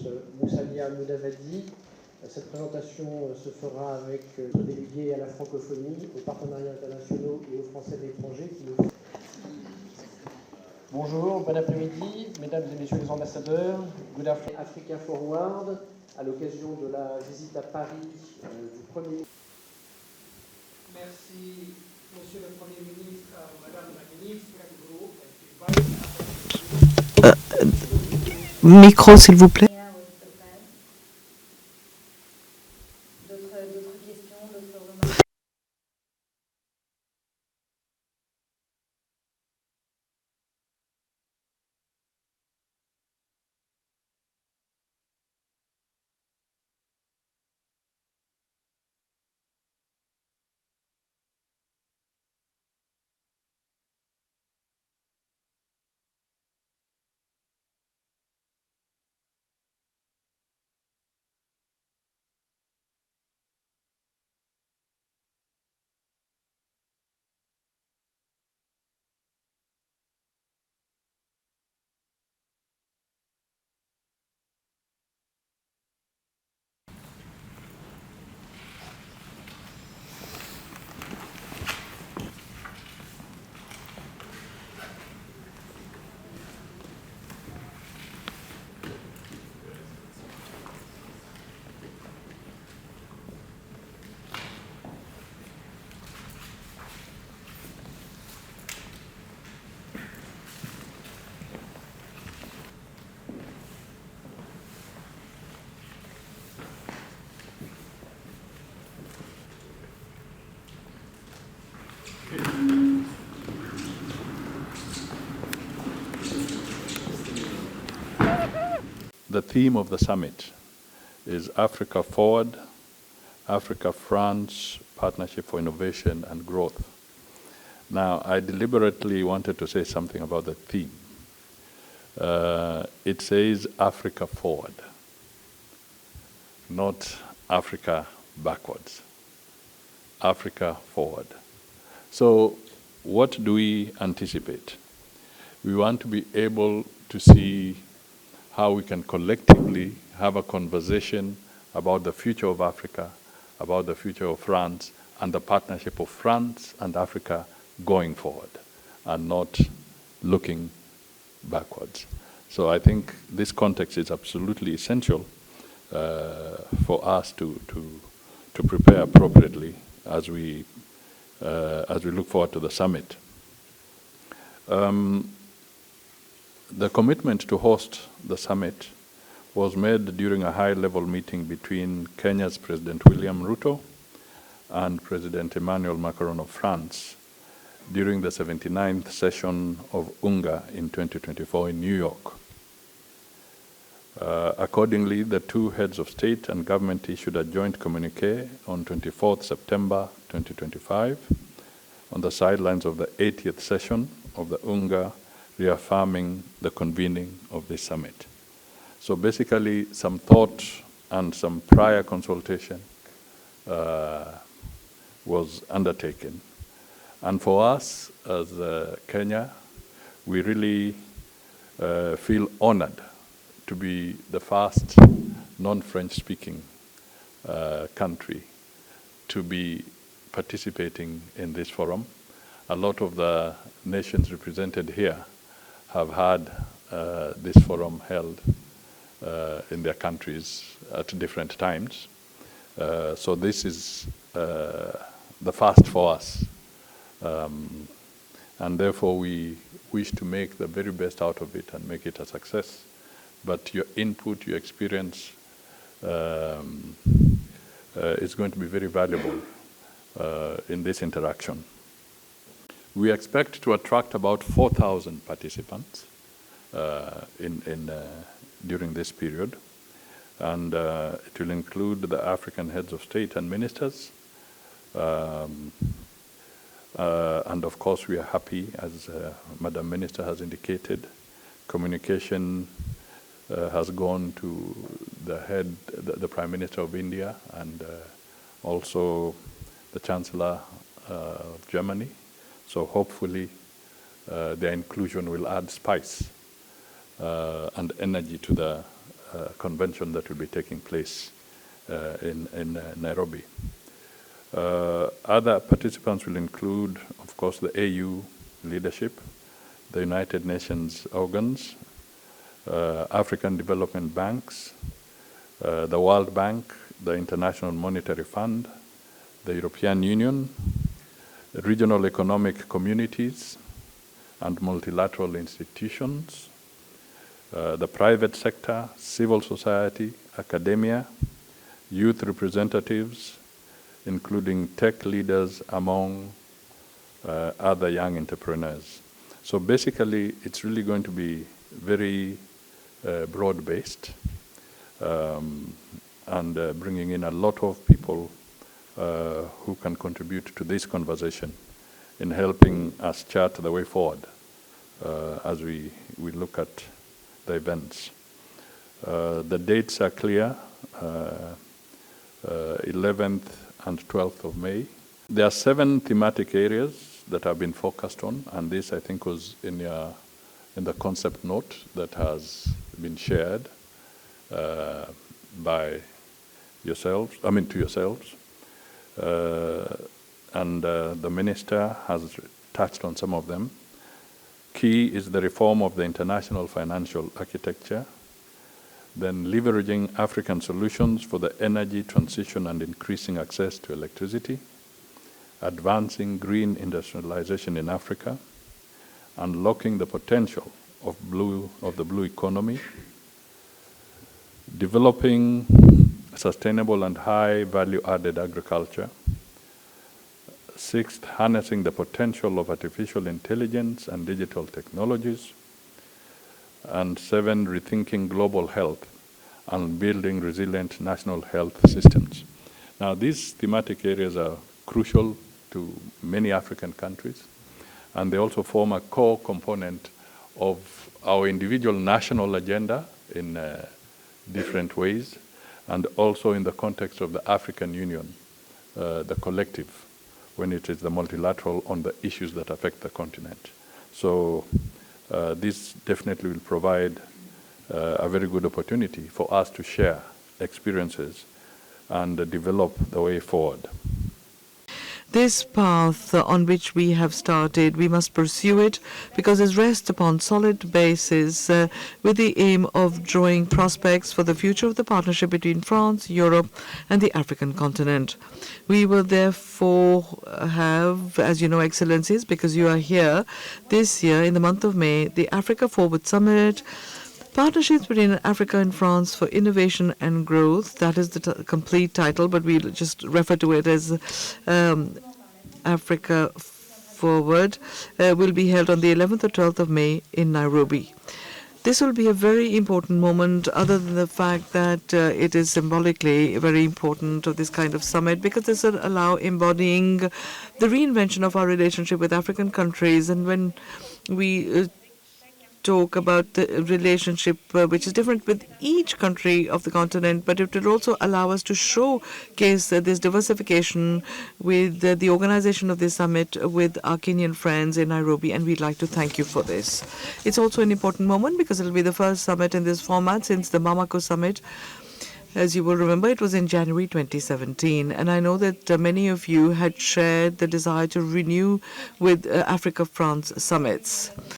Mudavadi. Cette présentation se fera avec le délégué à la francophonie, aux partenariats internationaux et aux Français de l'étranger qui nous... Bonjour, bon après-midi, mesdames et messieurs les ambassadeurs. Good afternoon. Africa Forward, à l'occasion de la visite à Paris du Premier. Merci, Monsieur le Premier ministre, Madame la ministre, Micro, s'il vous plaît. D'autres questions, d'autres remarques? The theme of the summit is Africa Forward, Africa-France Partnership for Innovation and Growth. Now, I deliberately wanted to say something about the theme. It says Africa Forward, not Africa backwards. Africa Forward. So, what do we anticipate? We want to be able to see how we can collectively have a conversation about the future of Africa, about the future of France, and the partnership of France and Africa going forward, and not looking backwards. So I think this context is absolutely essential for us to prepare appropriately as we look forward to the summit. The commitment to host the summit was made during a high-level meeting between Kenya's President William Ruto and President Emmanuel Macron of France during the 79th session of UNGA in 2024 in New York. Accordingly, the two heads of state and government issued a joint communique on 24th September 2025 on the sidelines of the 80th session of the UNGA, reaffirming the convening of this summit. So basically, some thought and some prior consultation was undertaken. And for us, as Kenya, we really feel honored to be the first non-French speaking country to be participating in this forum. A lot of the nations represented here have had this forum held in their countries at different times. So this is the first for us. And therefore we wish to make the very best out of it and make it a success. But your input, your experience is going to be very valuable in this interaction. We expect to attract about 4,000 participants during this period, and it will include the African heads of state and ministers. And of course, we are happy, as Madam Minister has indicated, communication has gone to the Prime Minister of India, and also the Chancellor of Germany. So hopefully their inclusion will add spice and energy to the convention that will be taking place in Nairobi. Other participants will include, of course, the AU leadership, the United Nations organs, African development banks, the World Bank, the International Monetary Fund, the European Union, regional economic communities and multilateral institutions, the private sector, civil society, academia, youth representatives, including tech leaders, among other young entrepreneurs. So basically, it's really going to be very broad-based and bringing in a lot of people who can contribute to this conversation in helping us chart the way forward as we look at the events. The dates are clear, 11th and 12th of May. There are 7 thematic areas that have been focused on, and this I think was in the concept note that has been shared by yourselves, to yourselves. And the minister has touched on some of them. Key is the reform of the international financial architecture, then leveraging African solutions for the energy transition and increasing access to electricity, advancing green industrialization in Africa, unlocking the potential of the blue economy, developing sustainable and high value-added agriculture. 6th, harnessing the potential of artificial intelligence and digital technologies. And 7, rethinking global health and building resilient national health systems. Now, these thematic areas are crucial to many African countries, and they also form a core component of our individual national agenda in different ways, and also in the context of the African Union, the collective, when it is the multilateral on the issues that affect the continent. So this definitely will provide a very good opportunity for us to share experiences and develop the way forward. This path on which we have started, we must pursue it because it rests upon solid basis with the aim of drawing prospects for the future of the partnership between France, Europe, and the African continent. We will therefore have, as you know, Excellencies, because you are here this year in the month of May, the Africa Forward Summit, Partnerships between Africa and France for Innovation and Growth. That is the complete title, but we'll just refer to it as Africa Forward. Will be held on the 11th or 12th of May in Nairobi. This will be a very important moment, other than the fact that it is symbolically very important of this kind of summit, because this will allow embodying the reinvention of our relationship with African countries. And when we talk about the relationship which is different with each country of the continent, but it will also allow us to showcase this diversification with the organization of this summit with our Kenyan friends in Nairobi, and we'd like to thank you for this. It's also an important moment because it will be the first summit in this format since the Bamako summit. As you will remember, it was in January 2017, and I know that many of you had shared the desire to renew with Africa-France summits.